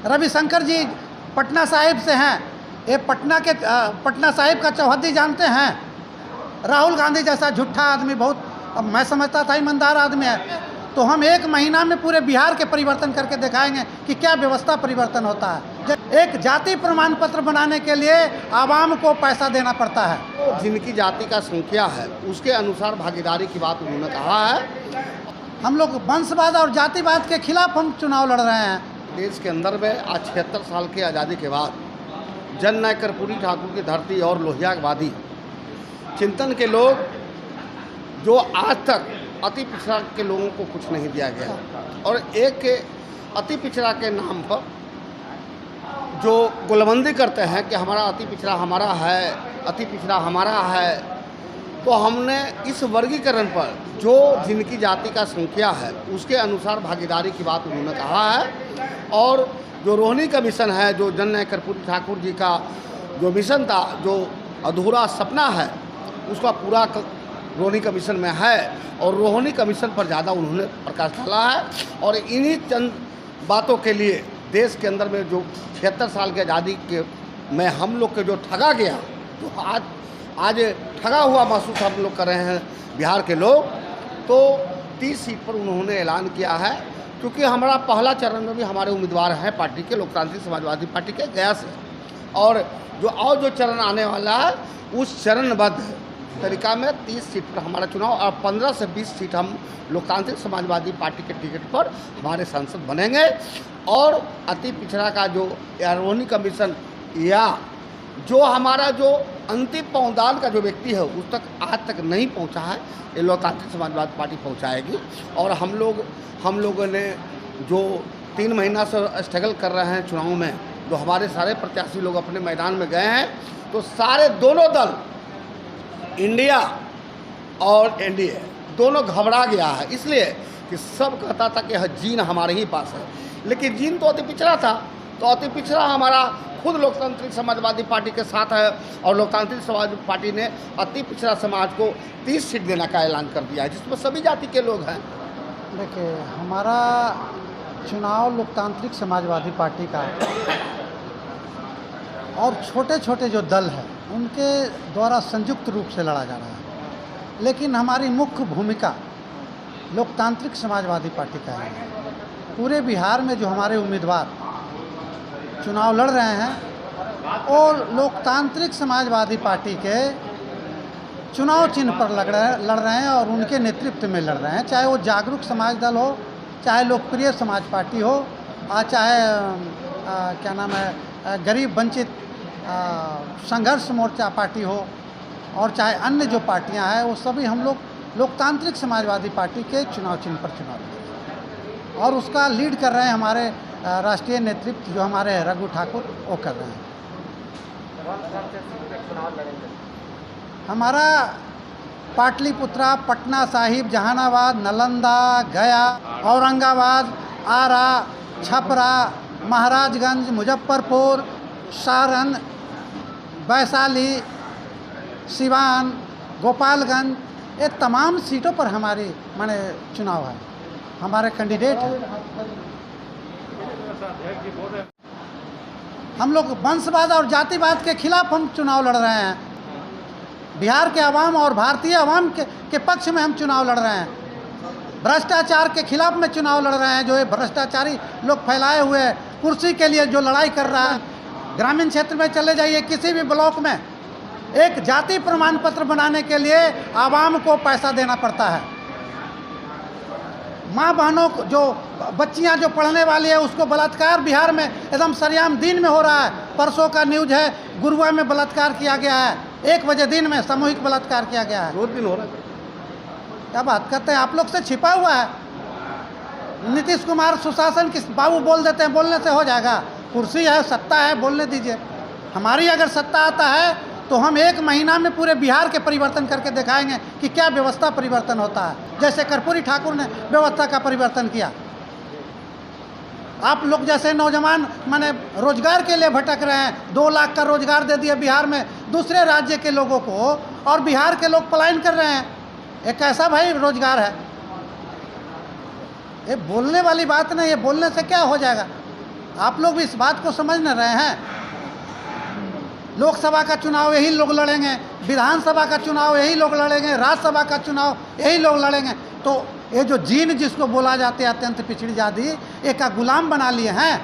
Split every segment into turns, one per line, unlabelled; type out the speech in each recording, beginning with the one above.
रविशंकर जी पटना साहिब से हैं। ये पटना साहिब का चौहद्दी जानते हैं। राहुल गांधी जैसा झूठा आदमी बहुत, अब मैं समझता था ईमानदार आदमी है। तो हम 1 महीना में पूरे बिहार के परिवर्तन करके दिखाएंगे कि क्या व्यवस्था परिवर्तन होता है। एक जाति प्रमाण पत्र बनाने के लिए आवाम को पैसा देना पड़ता है।
जिनकी जाति का संख्या है उसके अनुसार भागीदारी की बात उन्होंने कहा है।
हम लोग वंशवाद और जातिवाद के खिलाफ हम चुनाव लड़ रहे हैं।
देश के अंदर में आज 76 साल की आज़ादी के बाद जननायक कर्पूरी ठाकुर की धरती और लोहियावादी चिंतन के लोग, जो आज तक अति पिछड़ा के लोगों को कुछ नहीं दिया गया, और एक के अति पिछड़ा के नाम पर जो गोलबंदी करते हैं कि हमारा अति पिछड़ा हमारा है, अति पिछड़ा हमारा है, तो हमने इस वर्गीकरण पर जो जिनकी जाति का संख्या है उसके अनुसार भागीदारी की बात उन्होंने कहा है। और जो रोहिणी कमीशन है, जो जननायक कर्पूरी ठाकुर जी का जो मिशन था, जो अधूरा सपना है, उसका पूरा रोहिणी कमीशन में है। और रोहिणी कमीशन पर ज़्यादा उन्होंने प्रकाश डाला है। और इन्हीं चंद बातों के लिए देश के अंदर में जो 76 साल की आज़ादी के में हम लोग के जो ठगा गया, तो आज ठगा हुआ महसूस हम लोग कर रहे हैं बिहार के लोग। तो 30 सीट पर उन्होंने ऐलान किया है, क्योंकि हमारा पहला चरण में भी हमारे उम्मीदवार हैं पार्टी के, लोकतांत्रिक समाजवादी पार्टी के गया से, और जो चरण आने वाला है उस चरणबद्ध तरीका में 30 सीट पर हमारा चुनाव, और 15 से 20 सीट हम लोकतांत्रिक समाजवादी पार्टी के टिकट पर हमारे सांसद बनेंगे। और अति पिछड़ा का जो रोहिणी कमीशन या जो हमारा जो अंतिम पाँवदान का जो व्यक्ति है उस तक आज तक नहीं पहुंचा है, ये लोकतांत्रिक समाजवादी पार्टी पहुंचाएगी। और हम लोगों ने जो 3 महीना से स्ट्रगल कर रहे हैं चुनाव में, जो हमारे सारे प्रत्याशी लोग अपने मैदान में गए हैं, तो सारे दोनों दल इंडिया और एनडीए दोनों घबरा गया है, इसलिए कि सब कहता था कि जीन हमारे ही पास है, लेकिन जीन तो अति पिछड़ा था। तो अति पिछड़ा हमारा खुद लोकतांत्रिक समाजवादी पार्टी के साथ है, और लोकतांत्रिक समाजवादी पार्टी ने अति पिछड़ा समाज को 30 सीट देने का ऐलान कर दिया है, जिसमें सभी जाति के लोग हैं।
देखिए, हमारा चुनाव लोकतांत्रिक समाजवादी पार्टी का और छोटे छोटे जो दल हैं उनके द्वारा संयुक्त रूप से लड़ा जा रहा है, लेकिन हमारी मुख्य भूमिका लोकतांत्रिक समाजवादी पार्टी का है। पूरे बिहार में जो हमारे उम्मीदवार चुनाव लड़ रहे हैं और लोकतांत्रिक समाजवादी पार्टी के चुनाव चिन्ह पर लड़ रहे हैं और उनके नेतृत्व में लड़ रहे हैं, चाहे वो जागरूक समाज दल हो, चाहे लोकप्रिय समाज पार्टी हो, चाहे क्या नाम है गरीब वंचित संघर्ष मोर्चा पार्टी हो, और चाहे अन्य जो पार्टियां हैं, वो सभी हम लोग लोकतांत्रिक समाजवादी पार्टी के चुनाव चिन्ह पर चुनाव लड़, और उसका लीड कर रहे हैं हमारे राष्ट्रीय नेतृत्व जो हमारे रघु ठाकुर वो कर रहे हैं। हमारा पाटलिपुत्रा, पटना साहिब, जहानाबाद, नालंदा, गया, औरंगाबाद, आरा, छपरा, महाराजगंज, मुजफ्फरपुर, सारण, वैशाली, सिवान, गोपालगंज, ये तमाम सीटों पर हमारी माने चुनाव है, हमारे कैंडिडेट हैं। हम लोग वंशवाद और जातिवाद के खिलाफ हम चुनाव लड़ रहे हैं। बिहार के अवाम और भारतीय अवाम के पक्ष में हम चुनाव लड़ रहे हैं। भ्रष्टाचार के खिलाफ में चुनाव लड़ रहे हैं। जो ये भ्रष्टाचारी लोग फैलाए हुए कुर्सी के लिए जो लड़ाई कर रहा है, ग्रामीण क्षेत्र में चले जाइए, किसी भी ब्लॉक में एक जाति प्रमाण पत्र बनाने के लिए आवाम को पैसा देना पड़ता है। माँ बहनों को, जो बच्चियां जो पढ़ने वाली है, उसको बलात्कार बिहार में एकदम सरेआम दिन में हो रहा है। परसों का न्यूज है, गुरुआ में बलात्कार किया गया है, 1 बजे दिन में सामूहिक बलात्कार किया गया है।
2 दिन हो रहा है।
क्या बात करते हैं, आप लोग से छिपा हुआ है। नीतीश कुमार सुशासन किस बाबू बोल देते हैं, बोलने से हो जाएगा। कुर्सी है, सत्ता है, बोलने दीजिए। हमारी अगर सत्ता आता है तो हम 1 महीना में पूरे बिहार के परिवर्तन करके दिखाएंगे कि क्या व्यवस्था परिवर्तन होता है, जैसे कर्पूरी ठाकुर ने व्यवस्था का परिवर्तन किया। आप लोग जैसे नौजवान माने रोजगार के लिए भटक रहे हैं, 2 लाख का रोजगार दे दिया बिहार में दूसरे राज्य के लोगों को, और बिहार के लोग पलायन कर रहे हैं। ये कैसा भाई रोजगार है? ये बोलने वाली बात नहीं, ये बोलने से क्या हो जाएगा? आप लोग भी इस बात को समझ न रहे हैं। लोकसभा का चुनाव यही लोग लड़ेंगे, विधानसभा का चुनाव यही लोग लड़ेंगे, राज्यसभा का चुनाव यही लोग लड़ेंगे। तो ये जो जीन जिसको बोला जाते हैं अत्यंत पिछड़ी जाति, एक का गुलाम बना लिए हैं।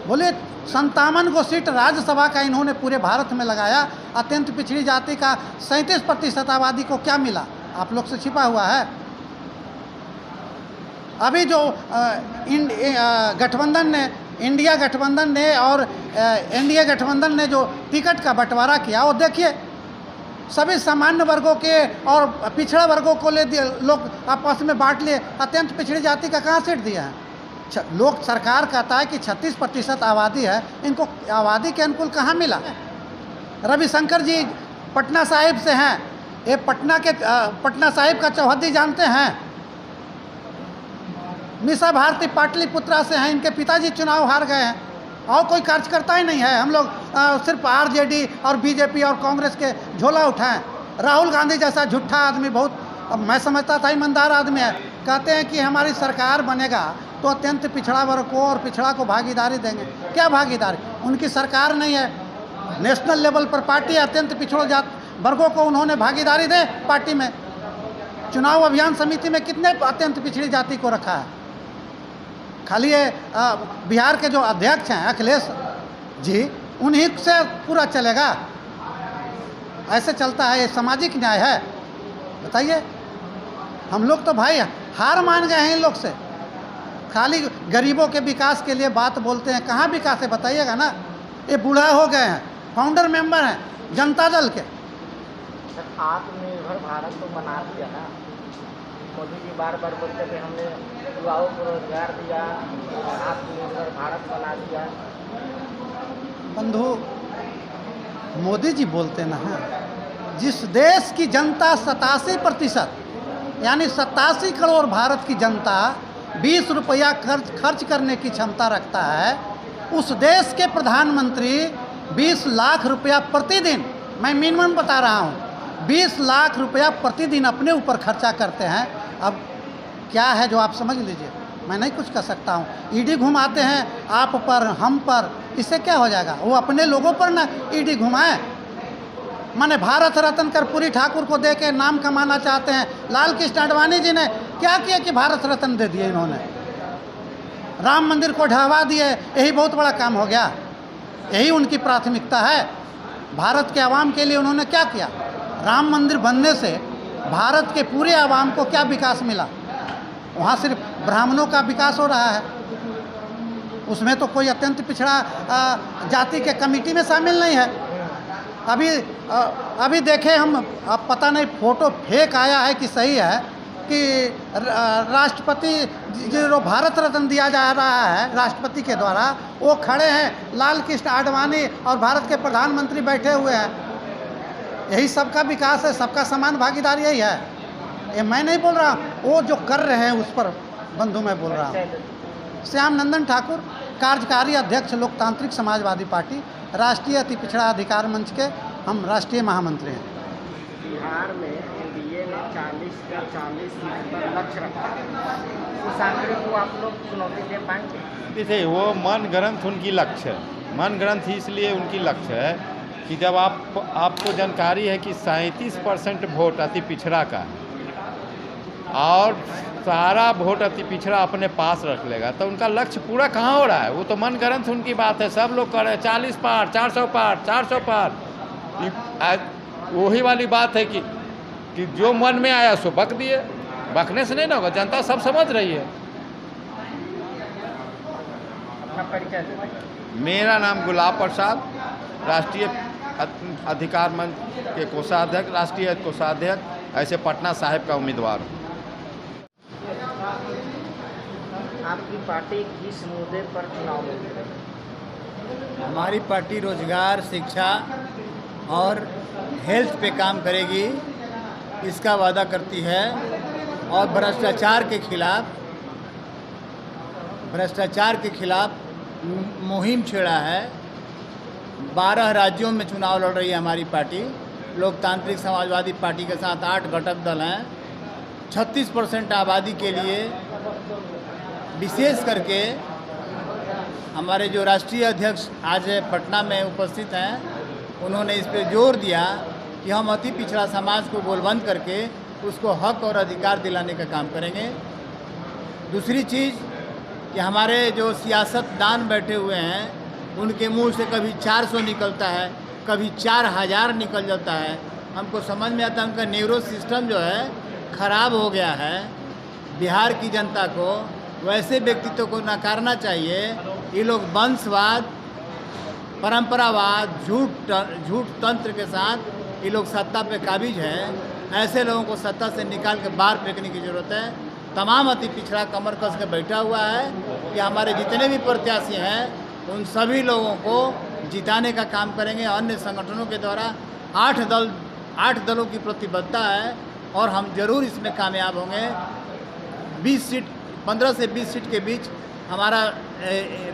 बोले 57 को सीट राज्यसभा का इन्होंने पूरे भारत में लगाया, अत्यंत पिछड़ी जाति का 37% आबादी को क्या मिला? आप लोग से छिपा हुआ है। अभी जो गठबंधन ने, इंडिया गठबंधन ने और एनडीए गठबंधन ने जो टिकट का बंटवारा किया, वो देखिए सभी सामान्य वर्गों के और पिछड़ा वर्गों को ले दिए, लोग आपस में बांट लिए। अत्यंत पिछड़ी जाति का कहाँ सीट दिया है? लोग सरकार कहता है कि 36% आबादी है, इनको आबादी के अनुकूल कहाँ मिला? रविशंकर जी पटना साहिब से हैं, ये पटना साहिब का चौहद्दी जानते हैं। मीसा भारती पाटलिपुत्रा से हैं, इनके पिताजी चुनाव हार गए हैं और कोई कार्यकर्ता ही नहीं है। हम लोग सिर्फ आरजेडी और बीजेपी और कांग्रेस के झोला उठाएं। राहुल गांधी जैसा झूठा आदमी, बहुत मैं समझता था ईमानदार आदमी है, कहते हैं कि हमारी सरकार बनेगा तो अत्यंत पिछड़ा वर्ग को और पिछड़ा को भागीदारी देंगे। क्या भागीदारी? उनकी सरकार नहीं है, नेशनल लेवल पर पार्टी है। अत्यंत पिछड़ो जात वर्गों को उन्होंने भागीदारी दे पार्टी में। चुनाव अभियान समिति में कितने अत्यंत पिछड़ी जाति को रखा है? खाली ये बिहार के जो अध्यक्ष हैं अखिलेश जी, उन्हीं से पूरा चलेगा? ऐसे चलता है? ये सामाजिक न्याय है? बताइए। हम लोग तो भाई हार मान गए हैं इन लोग से। खाली गरीबों के विकास के लिए बात बोलते हैं, कहाँ विकास है बताइएगा ना। ये बूढ़ा हो गए हैं, फाउंडर मेंबर हैं जनता दल के।
आत्मनिर्भर भारत तो बना दिया ना मोदी जी, बार बार बोलते थे हमने युवाओं को रोजगार दिया, आत्मनिर्भर भारत बना दिया।
बंधु, मोदी जी बोलते ना हैं, जिस देश की जनता 87% यानी 87 करोड़ भारत की जनता 20 रुपया खर्च करने की क्षमता रखता है, उस देश के प्रधानमंत्री 20 लाख रुपया प्रतिदिन, मैं मिनिमम बता रहा हूँ, 20 लाख रुपया प्रतिदिन अपने ऊपर खर्चा करते हैं। अब क्या है जो आप समझ लीजिए, मैं नहीं कुछ कर सकता हूँ। ईडी घुमाते हैं आप पर, हम पर, इससे क्या हो जाएगा? वो अपने लोगों पर ना ईडी घुमाएं। माने भारत रत्न कर्पूरी ठाकुर को दे के नाम कमाना चाहते हैं। लाल कृष्ण आडवाणी जी ने क्या किया कि भारत रत्न दे दिए इन्होंने? राम मंदिर को ढहवा दिए, यही बहुत बड़ा काम हो गया। यही उनकी प्राथमिकता है। भारत के आवाम के लिए उन्होंने क्या किया? राम मंदिर बनने से भारत के पूरे आवाम को क्या विकास मिला? वहाँ सिर्फ ब्राह्मणों का विकास हो रहा है, उसमें तो कोई अत्यंत पिछड़ा जाति के कमेटी में शामिल नहीं है। अभी देखे हम, अब पता नहीं फोटो फेक आया है कि सही है, कि राष्ट्रपति जो भारत रत्न दिया जा रहा है राष्ट्रपति के द्वारा, वो खड़े हैं लाल कृष्ण आडवाणी और भारत के प्रधानमंत्री बैठे हुए हैं। यही सबका विकास है, सबका समान भागीदारी यही है। ये मैं नहीं बोल रहा, वो जो कर रहे हैं उस पर बंधु मैं बोल रहा हूँ। श्याम नंदन ठाकुर, कार्यकारी अध्यक्ष लोकतांत्रिक समाजवादी पार्टी, राष्ट्रीय अति पिछड़ा अधिकार मंच के हम राष्ट्रीय महामंत्री हैं।
बिहार में एनडीए ने 40 का 40 सीट पर लक्ष्य रखा है, उस आंकड़े को आप लोग चुनौती दे पाएंगे?
देखिए, वो मन ग्रंथ उनकी लक्ष्य है। मन ग्रंथ इसलिए उनकी लक्ष्य है कि जब आपको जानकारी है कि 37% वोट अति पिछड़ा का है और सारा वोट अति पिछड़ा अपने पास रख लेगा, तो उनका लक्ष्य पूरा कहाँ हो रहा है? वो तो मन ग्रंथ उनकी बात है। सब लोग कह रहे हैं 40 पार, 400 पार, 400 पार। वही वाली बात है कि जो मन में आया सो बक दिए। बकने से नहीं ना होगा, जनता सब समझ रही है।
अपना परिचय दें।
मेरा नाम गुलाब प्रसाद, राष्ट्रीय अधिकार मंच के कोषाध्यक्ष, राष्ट्रीय कोषाध्यक्ष, ऐसे पटना साहिब का उम्मीदवार हूँ।
आपकी पार्टी किस मुद्दे पर चुनाव लड़ी?
हमारी पार्टी रोजगार, शिक्षा और हेल्थ पे काम करेगी, इसका वादा करती है। और भ्रष्टाचार के खिलाफ मुहिम छेड़ा है। 12 राज्यों में चुनाव लड़ रही है हमारी पार्टी। लोकतांत्रिक समाजवादी पार्टी के साथ 8 घटक दल हैं। 36% आबादी के लिए विशेष करके हमारे जो राष्ट्रीय अध्यक्ष आज पटना में उपस्थित हैं, उन्होंने इस पर जोर दिया कि हम अति पिछड़ा समाज को गोलबंद करके उसको हक और अधिकार दिलाने का काम करेंगे। दूसरी चीज़ कि हमारे जो सियासतदान बैठे हुए हैं उनके मुंह से कभी 400 निकलता है, कभी 4000 निकल जाता है। हमको समझ में आता है उनका न्यूरो सिस्टम जो है ख़राब हो गया है। बिहार की जनता को वैसे व्यक्तित्व को नकारना चाहिए। ये लोग वंशवाद, परंपरावाद, झूठ तंत्र के साथ ये लोग सत्ता पे काबिज हैं। ऐसे लोगों को सत्ता से निकाल के बाहर फेंकने की ज़रूरत है। तमाम अति पिछड़ा कमर कस के बैठा हुआ है कि हमारे जितने भी प्रत्याशी हैं उन सभी लोगों को जिताने का काम करेंगे। अन्य संगठनों के द्वारा 8 दलों की प्रतिबद्धता है और हम जरूर इसमें कामयाब होंगे। 15 से 20 सीट के बीच हमारा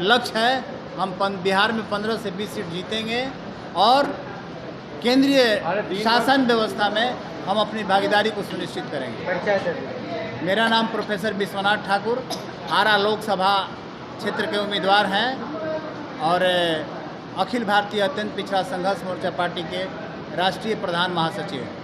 लक्ष्य है। हम बिहार में 15 से 20 सीट जीतेंगे और केंद्रीय शासन व्यवस्था में हम अपनी भागीदारी को सुनिश्चित करेंगे। मेरा नाम प्रोफेसर विश्वनाथ ठाकुर, आरा लोकसभा क्षेत्र के उम्मीदवार हैं और अखिल भारतीय अत्यंत पिछड़ा संघर्ष मोर्चा पार्टी के राष्ट्रीय प्रधान महासचिव हैं।